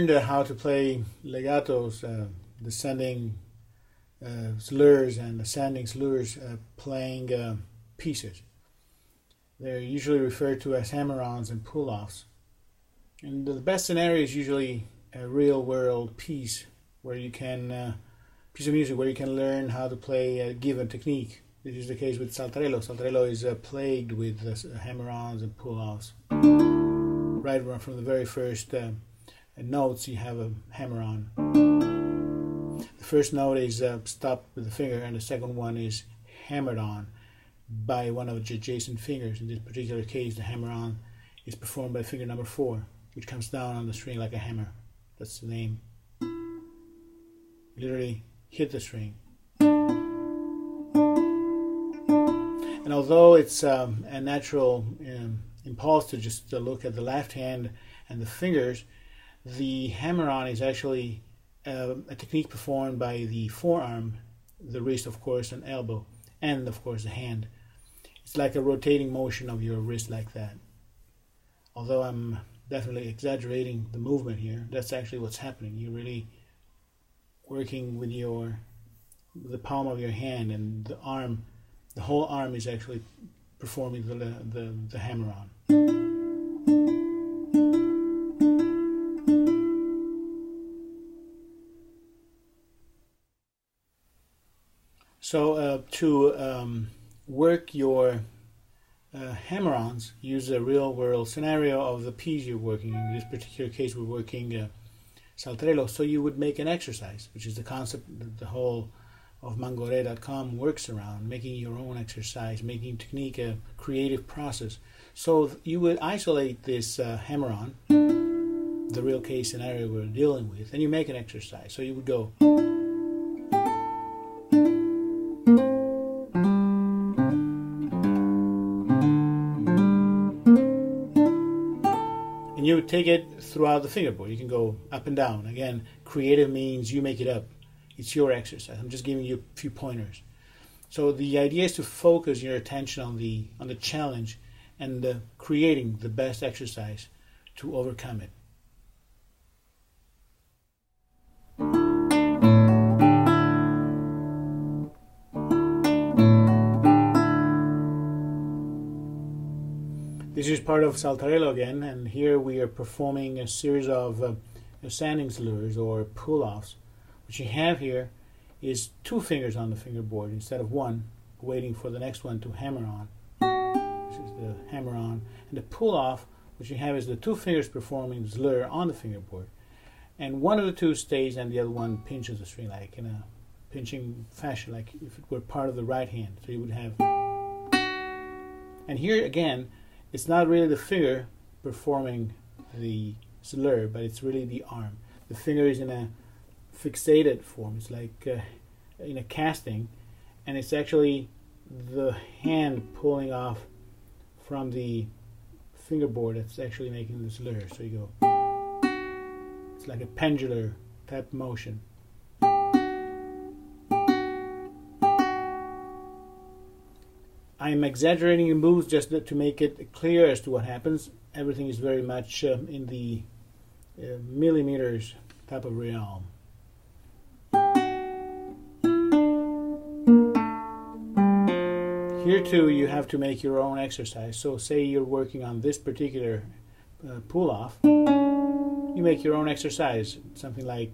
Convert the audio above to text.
learned how to play legatos, descending slurs and ascending slurs, playing pieces. They're usually referred to as hammer-ons and pull-offs. And the best scenario is usually a real-world piece where you can piece of music where you can learn how to play a given technique. This is the case with Saltarello. Saltarello is plagued with hammer-ons and pull-offs. Right from the very first notes, you have a hammer-on. The first note is stopped with the finger, and the second one is hammered on by one of the adjacent fingers. In this particular case, the hammer-on is performed by finger number 4, which comes down on the string like a hammer. That's the name. Literally hit the string. And although it's a natural impulse to just look at the left hand and the fingers, the hammer-on is actually a technique performed by the forearm, the wrist, of course, and elbow, and of course the hand. It's like a rotating motion of your wrist like that. Although I'm definitely exaggerating the movement here, that's actually what's happening. You're really working with the palm of your hand, and the arm, the whole arm is actually performing the hammer-on. So to work your hammer-ons, use a real-world scenario of the piece you're working. In this particular case, we're working Saltarello. So you would make an exercise, which is the concept that the whole of mangore.com works around, making your own exercise, making technique a creative process. So you would isolate this hammer-on, the real case scenario we're dealing with, and you make an exercise. So you would go. And you would take it throughout the fingerboard. You can go up and down. Again, creative means you make it up. It's your exercise. I'm just giving you a few pointers. So the idea is to focus your attention on the challenge and creating the best exercise to overcome it. This is part of Saltarello again, and here we are performing a series of ascending slurs or pull-offs. What you have here is 2 fingers on the fingerboard instead of 1, waiting for the next one to hammer on. This is the hammer on. And the pull-off, what you have is the 2 fingers performing the slur on the fingerboard. And one of the 2 stays and the other one pinches the string, like in a pinching fashion, like if it were part of the right hand. So you would have... And here again, it's not really the finger performing the slur, but it's really the arm. The finger is in a fixated form. It's like in a casting, and it's actually the hand pulling off from the fingerboard that's actually making the slur. So you go, it's like a pendular type motion. I'm exaggerating the moves just to make it clear as to what happens. Everything is very much in the millimeters type of realm. Here too you have to make your own exercise. So say you're working on this particular pull-off, you make your own exercise, something like